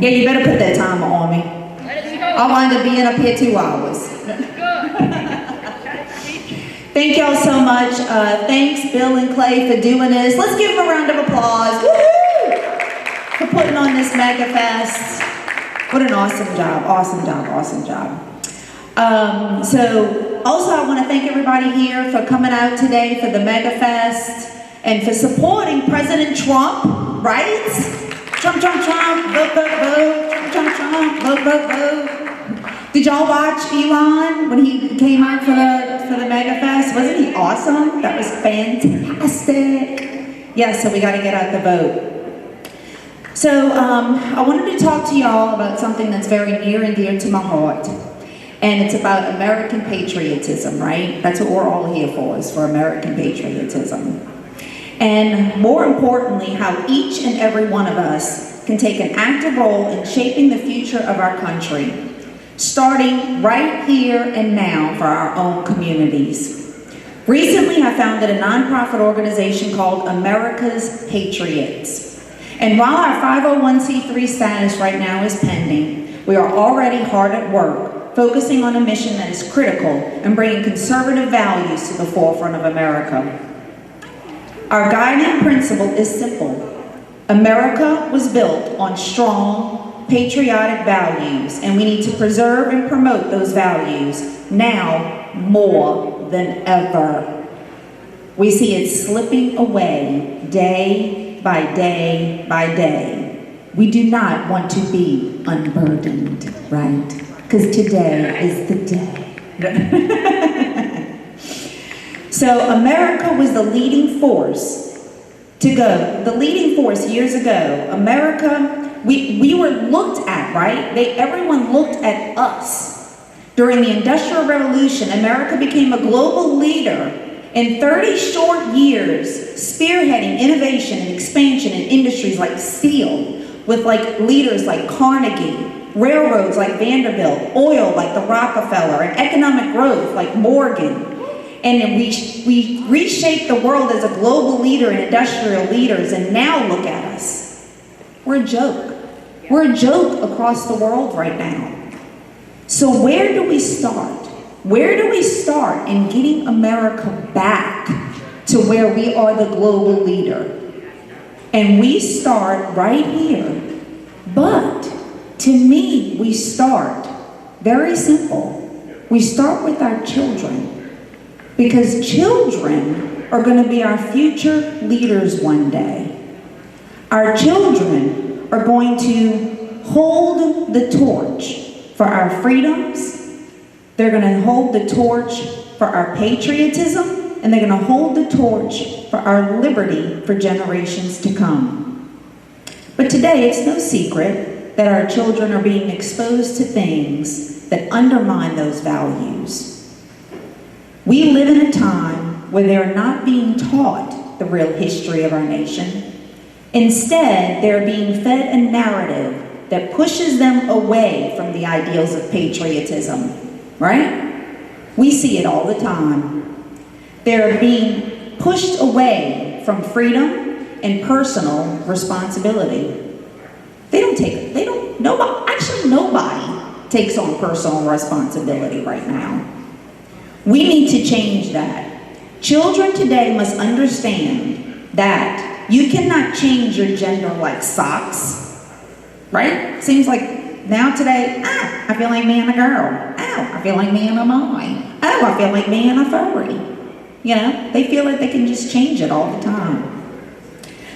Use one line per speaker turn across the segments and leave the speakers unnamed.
Yeah, you better put that timer on me. I'll wind up being up here 2 hours. Thank y'all so much. Thanks, Bill and Clay, for doing this. Let's give them a round of applause. Woo-hoo! For putting on this Maga Fest. What an awesome job, awesome job, awesome job. So also I want to thank everybody here for coming out today for the Maga Fest and for supporting President Trump, right? Trump, Trump, Trump, vote, vote, vote, Trump, Trump, Trump, vote, vote, vote. Did y'all watch Elon when he came out for the Maga Fest? Wasn't he awesome? That was fantastic. Yeah, so we got to get out the vote. So I wanted to talk to y'all about something that's very near and dear to my heart. And it's about American patriotism, right? That's what we're all here for, is for American patriotism. And more importantly, how each and every one of us can take an active role in shaping the future of our country, starting right here and now for our own communities. Recently, I founded a nonprofit organization called America's Patriots. And while our 501c3 status right now is pending, we are already hard at work, focusing on a mission that is critical and bringing conservative values to the forefront of America. Our guiding principle is simple. America was built on strong, patriotic values, and we need to preserve and promote those values now more than ever. We see it slipping away day by day by day. We do not want to be unburdened, right? Because today is the day. So America was the leading force years ago. America, we were looked at, right? Everyone looked at us. During the Industrial Revolution, America became a global leader in 30 short years, spearheading innovation and expansion in industries like steel, with leaders like Carnegie, railroads like Vanderbilt, oil like the Rockefeller, and economic growth like Morgan. And we reshaped the world as a global leader and industrial leaders, and now look at us. We're a joke. We're a joke across the world right now. So where do we start? Where do we start in getting America back to where we are the global leader? And we start right here. But to me, we start very simple. We start with our children. Because children are going to be our future leaders one day. Our children are going to hold the torch for our freedoms. They're going to hold the torch for our patriotism, and they're going to hold the torch for our liberty for generations to come. But today, it's no secret that our children are being exposed to things that undermine those values. We live in a time where they're not being taught the real history of our nation. Instead, they're being fed a narrative that pushes them away from the ideals of patriotism, right? We see it all the time. They're being pushed away from freedom and personal responsibility. Nobody takes on personal responsibility right now. We need to change that. Children today must understand that you cannot change your gender like socks, right? Seems like now today, I feel like being a girl. I feel like being a boy. I feel like being a furry. You know, they feel like they can just change it all the time.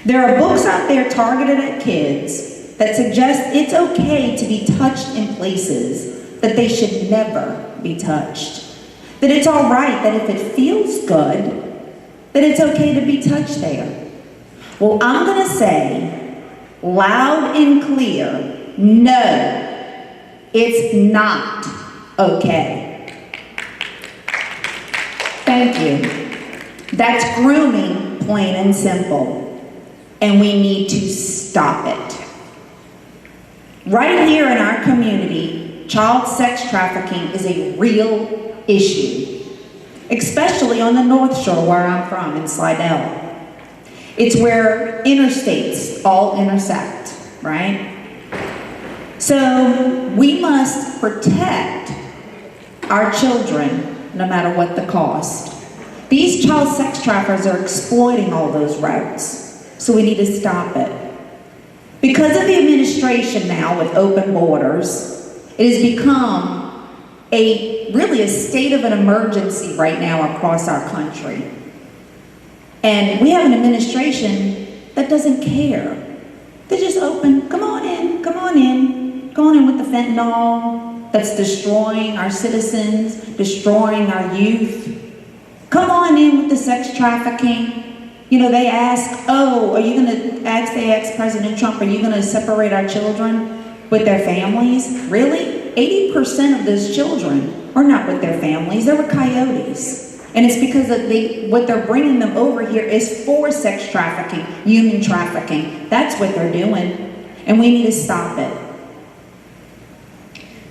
There are books out there targeted at kids that suggest it's okay to be touched in places that they should never be touched. That it's all right, that if it feels good, that it's okay to be touched there. Well, I'm going to say loud and clear, no, it's not okay. Thank you. That's grooming, plain and simple. And we need to stop it. Right here in our community, child sex trafficking is a real issue, especially on the North Shore where I'm from, in Slidell. It's where interstates all intersect, right? So we must protect our children no matter what the cost. These child sex traffickers are exploiting all those routes, so we need to stop it. Because of the administration now with open borders, it has become really a state of an emergency right now across our country. And we have an administration that doesn't care. They're just open, come on in, come on in. Go on in with the fentanyl that's destroying our citizens, destroying our youth. Come on in with the sex trafficking. You know, they ask, they ask President Trump, are you going to separate our children with their families? Really? 80% of those children are not with their families. They were coyotes. And it's because what they're bringing them over here is for sex trafficking, human trafficking. That's what they're doing. And we need to stop it.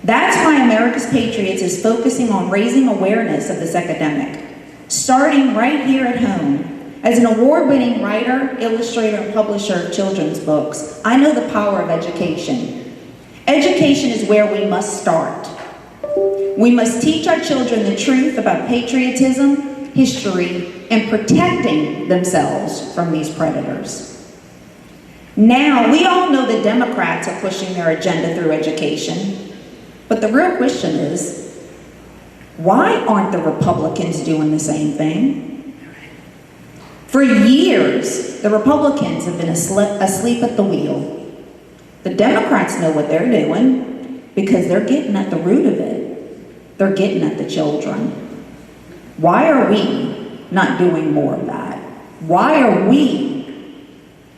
That's why America's Patriots is focusing on raising awareness of this epidemic, starting right here at home. As an award-winning writer, illustrator, and publisher of children's books, I know the power of education. Education is where we must start. We must teach our children the truth about patriotism, history, and protecting themselves from these predators. Now, we all know the Democrats are pushing their agenda through education. But the real question is, why aren't the Republicans doing the same thing? For years, the Republicans have been asleep at the wheel. The Democrats know what they're doing because they're getting at the root of it. They're getting at the children. Why are we not doing more of that? Why are we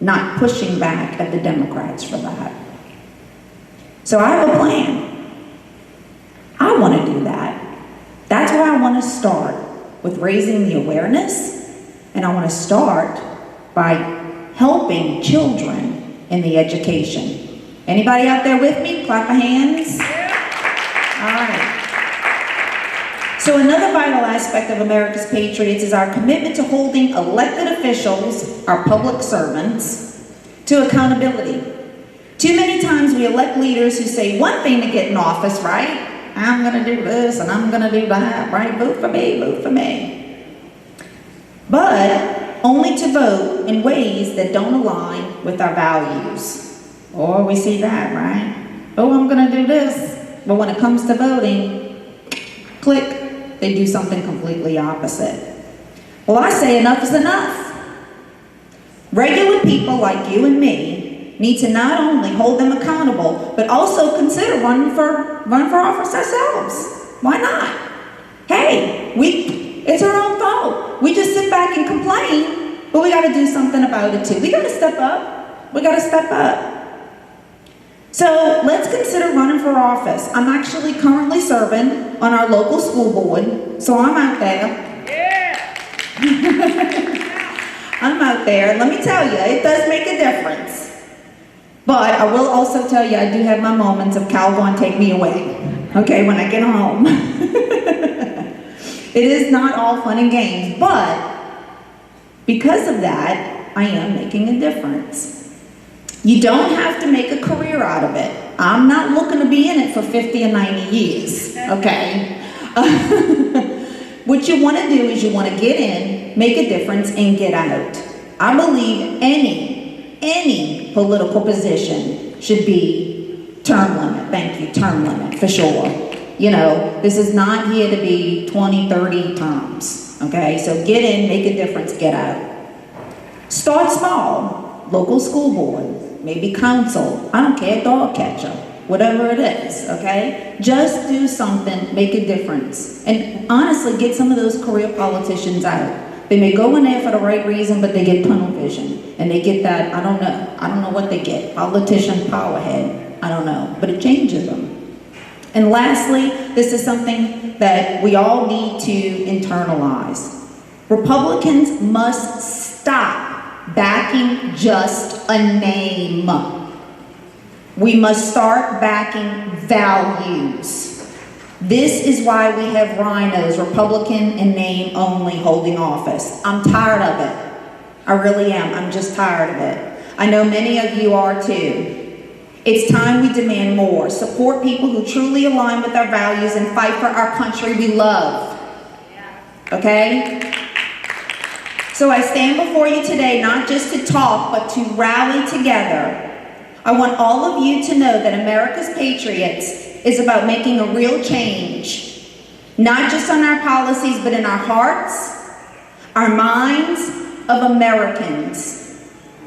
not pushing back at the Democrats for that? So I have a plan. I want to do that. That's why I want to start with raising the awareness, and I want to start by helping children in the education. Anybody out there with me? Clap your hands. All right. So another vital aspect of America's Patriots is our commitment to holding elected officials, our public servants, to accountability. Too many times we elect leaders who say one thing to get in office, right? I'm going to do this and I'm going to do that, right? Vote for me, vote for me. But only to vote in ways that don't align with our values. Oh, we see that, right? Oh, I'm going to do this. But when it comes to voting, click, they do something completely opposite. Well, I say enough is enough. Regular people like you and me need to not only hold them accountable, but also consider running for office ourselves. Why not? Hey, it's our own fault. We just sit back and complain, but we got to do something about it too. We got to step up. We got to step up. So let's consider running for office. I'm actually currently serving on our local school board, so I'm out there. Yeah. I'm out there. Let me tell you, it does make a difference. But I will also tell you, I do have my moments of Cal going to take me away, okay, when I get home. It is not all fun and games, but because of that, I am making a difference. You don't have to make a career out of it. I'm not looking to be in it for 50 or 90 years, okay? What you want to do is you want to get in, make a difference, and get out. I believe any political position should be term limit. Thank you, term limit, for sure. You know, this is not here to be 20, 30 terms, okay? So get in, make a difference, get out. Start small, local school board, maybe council, I don't care, dog catcher, whatever it is, okay? Just do something, make a difference. And honestly, get some of those career politicians out. They may go in there for the right reason, but they get tunnel vision. And they get that, I don't know what they get. Politician powerhead, I don't know. But it changes them. And lastly, this is something that we all need to internalize. Republicans must stop backing just a name. We must start backing values. This is why we have rhinos, Republican in name only, holding office. I'm tired of it. I really am. I'm just tired of it. I know many of you are too. It's time we demand more. Support people who truly align with our values and fight for our country we love. Okay? So I stand before you today not just to talk, but to rally together. I want all of you to know that America's Patriots is about making a real change, not just on our policies, but in our hearts, our minds of Americans.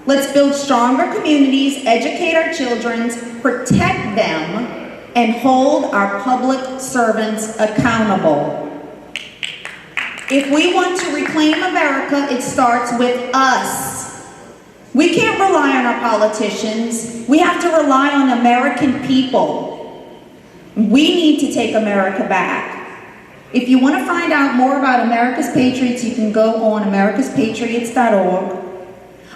Let's build stronger communities, educate our children, protect them, and hold our public servants accountable. If we want to reclaim America, it starts with us. We can't rely on our politicians. We have to rely on American people. We need to take America back. If you want to find out more about America's Patriots, you can go on americaspatriots.org.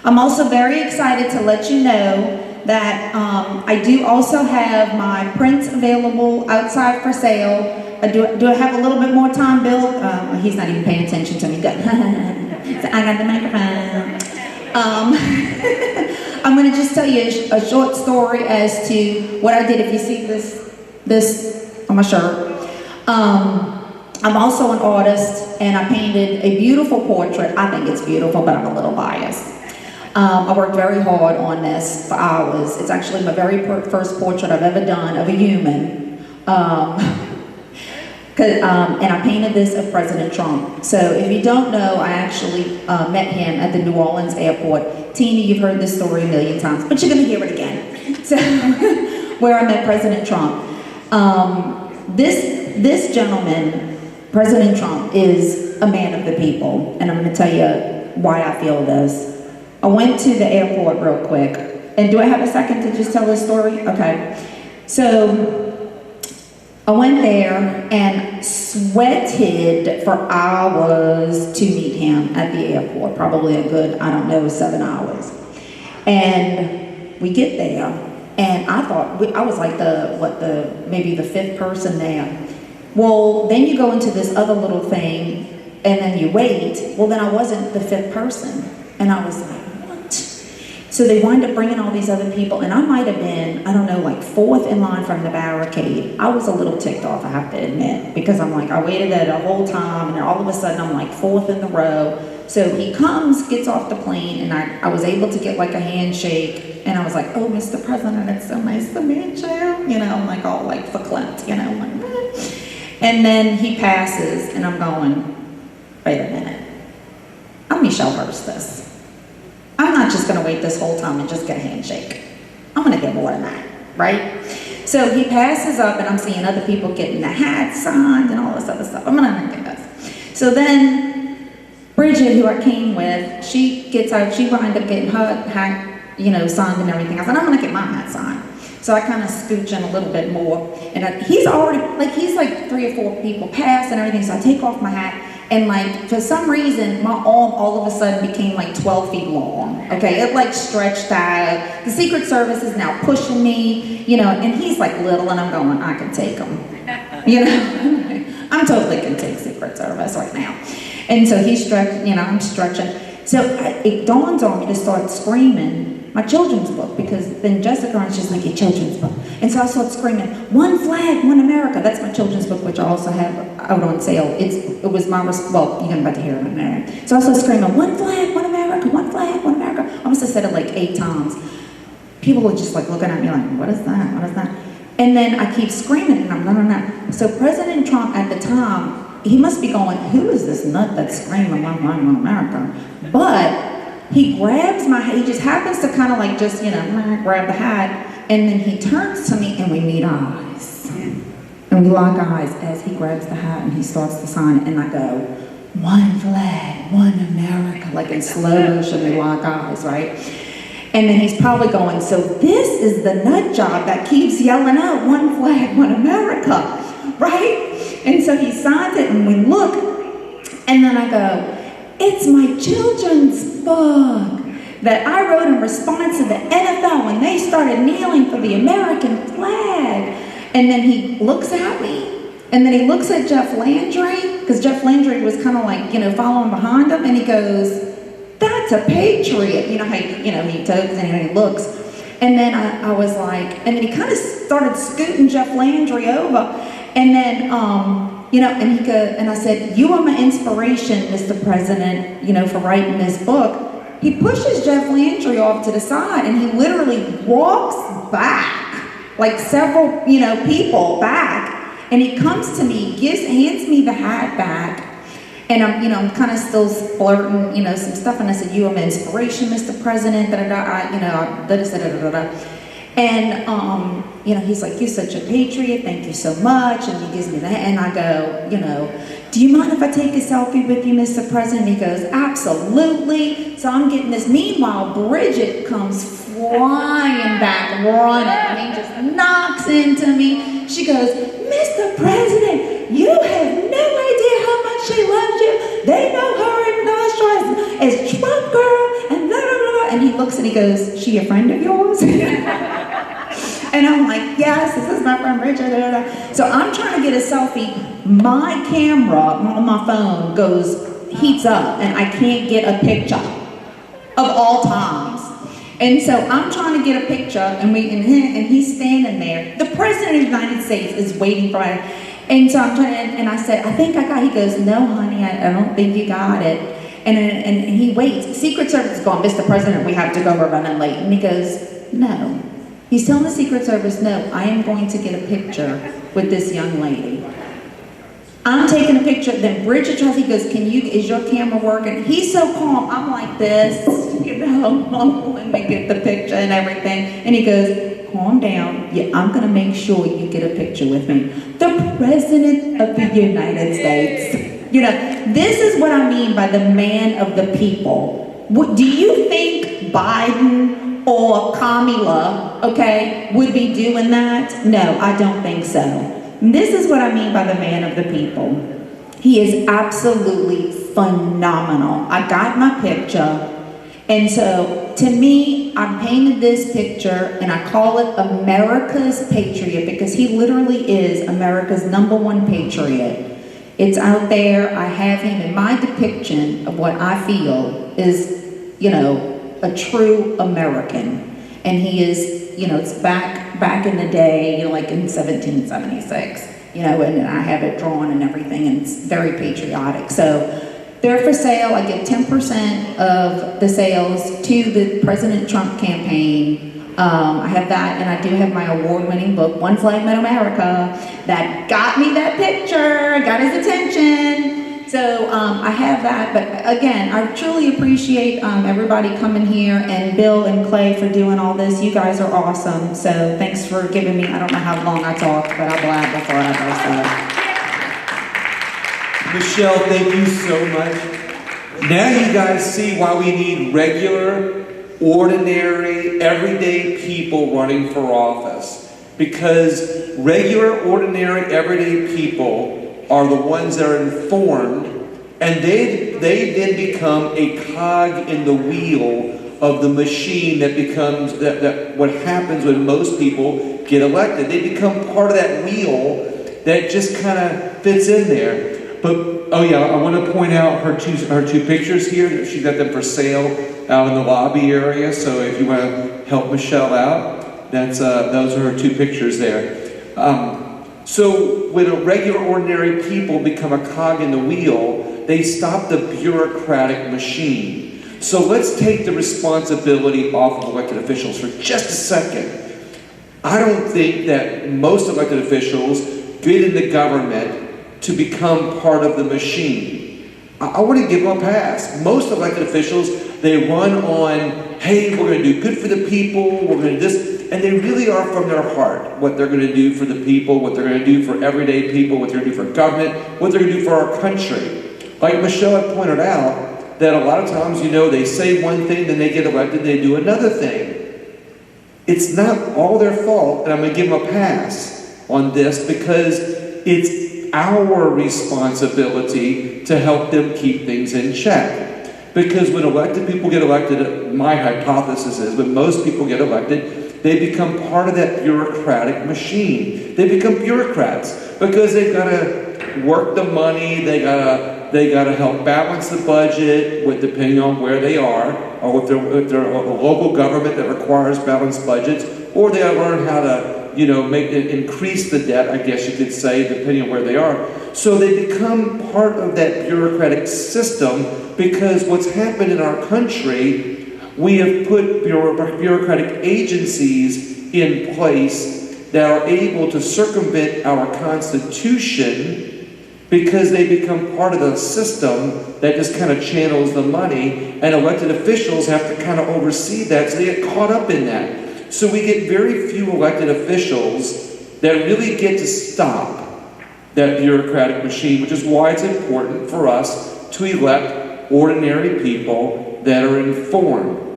I'm also very excited to let you know that I do also have my prints available outside for sale. Do I have a little bit more time, Bill? He's not even paying attention to me. Good. So I got the microphone. I'm going to just tell you a short story as to what I did. If you see this on my shirt. I'm also an artist, and I painted a beautiful portrait. I think it's beautiful, but I'm a little biased. I worked very hard on this for hours. It's actually my very first portrait I've ever done of a human. And I painted this of President Trump. So if you don't know, I actually met him at the New Orleans airport. Tina, you've heard this story a million times, but you're gonna hear it again. So, where I met President Trump. This gentleman, President Trump, is a man of the people, and I'm gonna tell you why I feel this. I went to the airport real quick, and do I have a second to just tell this story? Okay. So, I went there and sweated for hours to meet him at the airport, probably a good, 7 hours. And we get there, and I thought, I was like maybe the fifth person there. Well, then you go into this other little thing, and then you wait. Well, then I wasn't the fifth person. And I was like, what? So they wind up bringing all these other people, and I might have been, like fourth in line from the barricade. I was a little ticked off, I have to admit, because I'm like, I waited there the whole time, and then all of a sudden I'm like fourth in the row. So he comes, gets off the plane, and I was able to get like a handshake, and I was like, oh, Mr. President, it's so nice to meet you. I'm like all like verklempt, I'm like, and then he passes, and I'm going, wait a minute. I'm Michelle Hirstius. I'm not just going to wait this whole time and just get a handshake. I'm going to get more than that, right? So he passes up, and I'm seeing other people getting the hat signed and all this other stuff. I'm going to get this. So then Bridget, who I came with, she gets out. She wound up getting her hat, signed and everything. I said, I'm going to get my hat signed. So I kind of scooch in a little bit more. And he's like 3 or 4 people past and everything. So I take off my hat. And for some reason, my arm all of a sudden became like 12 feet long, okay? It stretched out. The Secret Service is now pushing me, and he's like little, and I'm going, I can take him, I'm totally can take Secret Service right now. And so he's stretching, I'm stretching. So it dawns on me to start screaming my children's book, because then Jessica and she's like, your children's book. And so I started screaming, one flag, one America. That's my children's book, which I also have out on sale. It was my, you're about to hear it in a minute. So I started screaming, one flag, one America, one flag, one America. I must have said it like 8 times. People were just like looking at me like, what is that, what is that? And then I keep screaming, and I'm no. So President Trump at the time, he must be going, who is this nut that's screaming, one America? But he grabs my hat, he just happens to kind of grab the hat, and then he turns to me and we meet eyes. And we lock eyes as he grabs the hat and he starts to sign it, and I go, one flag, one America, like in slow motion, we lock eyes, right? And then he's probably going, so this is the nut job that keeps yelling out, one flag, one America, right? And so he signs it, and we look, and then I go, it's my children's book that I wrote in response to the NFL when they started kneeling for the American flag. And then he looks at me, and then he looks at Jeff Landry, because Jeff Landry was kind of following behind him, and he goes, that's a patriot. He tugs and he looks. And then I was like, and then he kind of started scooting Jeff Landry over. And then, you know, and he goes, and I said, you are my inspiration, Mr. President, you know, for writing this book. He pushes Jeff Landry off to the side, and he literally walks back, like several, you know, people back, and he comes to me, hands me the hat back, and I'm, you know, I'm kind of still flirting, you know, some stuff, and I said, you are my inspiration, Mr. President, you know, and, you know, he's like, you're such a patriot, thank you so much, and he gives me that, and I go, you know, do you mind if I take a selfie with you, Mr. President? He goes, absolutely. So I'm getting this. Meanwhile, Bridget comes flying back, running. I mean, just knocks into me. She goes, Mr. President, you have no idea how much she loves you. They know her in Nostra as Trump girl, and blah, blah, blah. And he looks and he goes, she a friend of yours? And I'm like, yes, this is my friend Bridget. Blah, blah, blah. So I'm trying to get a selfie. My camera on my phone heats up, and I can't get a picture of all times. And so I'm trying to get a picture, and he's standing there. The President of the United States is waiting for it. And so I'm trying to, and I said, I think I got it. He goes, no, honey, I don't think you got it. And he waits. Secret Service is going, Mr. President, we have to go, we're running late. And he goes, no. He's telling the Secret Service, no, I am going to get a picture with this young lady. I'm taking a picture, then Bridget tries, he goes, is your camera working? He's so calm, I'm like this, you know, let me get the picture and everything. And he goes, calm down, yeah, I'm gonna make sure you get a picture with me. The President of the United States. You know, this is what I mean by the man of the people. Do you think Biden or Kamala, okay, would be doing that? No, I don't think so. This is what I mean by the man of the people. He is absolutely phenomenal. I got my picture, and so to me, I painted this picture, and I call it America's Patriot, because he literally is America's #1 patriot. It's out there. I have him in my depiction of what I feel is, you know, a true American. And he is, you know, it's back in the day, you know, like in 1776, you know, and I have it drawn and everything, and it's very patriotic. So they're for sale. I give 10% of the sales to the President Trump campaign. I have that, and I do have my award-winning book, One Flag Meant America, that got me that picture, got his attention. So I have that, but again, I truly appreciate everybody coming here, and Bill and Clay for doing all this. You guys are awesome. So thanks for giving me, I don't know how long I talked, but I blab before I go. So.
Michelle, thank you so much. Now you guys see why we need regular, ordinary, everyday people running for office. Because regular, ordinary, everyday people are the ones that are informed, and they then become a cog in the wheel of the machine that becomes, that what happens when most people get elected. They become part of that wheel that just kind of fits in there. But, oh yeah, I want to point out her two pictures here. She got them for sale out in the lobby area, so if you want to help Michelle out, those are her two pictures there. So when a regular, ordinary people become a cog in the wheel, they stop the bureaucratic machine. So let's take the responsibility off of elected officials for just a second. I don't think that most elected officials get into government to become part of the machine. I want to give them a pass. Most elected officials, they run on, hey, we're going to do good for the people, we're going to do this. And they really are from their heart, what they're going to do for the people, what they're going to do for everyday people, what they're going to do for government, what they're going to do for our country. Like Michelle had pointed out, that a lot of times, you know, they say one thing, then they get elected, they do another thing. It's not all their fault, and I'm going to give them a pass on this, because it's our responsibility to help them keep things in check. Because when elected people get elected, my hypothesis is, when most people get elected, they become part of that bureaucratic machine. They become bureaucrats because they've got to gotta work the money, they gotta help balance the budget with depending on where they are, or if they're a local government that requires balanced budgets, or they gotta learn how to, you know, increase the debt, I guess you could say, depending on where they are. So they become part of that bureaucratic system, because what's happened in our country, we have put bureaucratic agencies in place that are able to circumvent our Constitution, because they become part of the system that just kind of channels the money, and elected officials have to kind of oversee that, so they get caught up in that. So we get very few elected officials that really get to stop that bureaucratic machine, which is why it's important for us to elect ordinary people that are informed.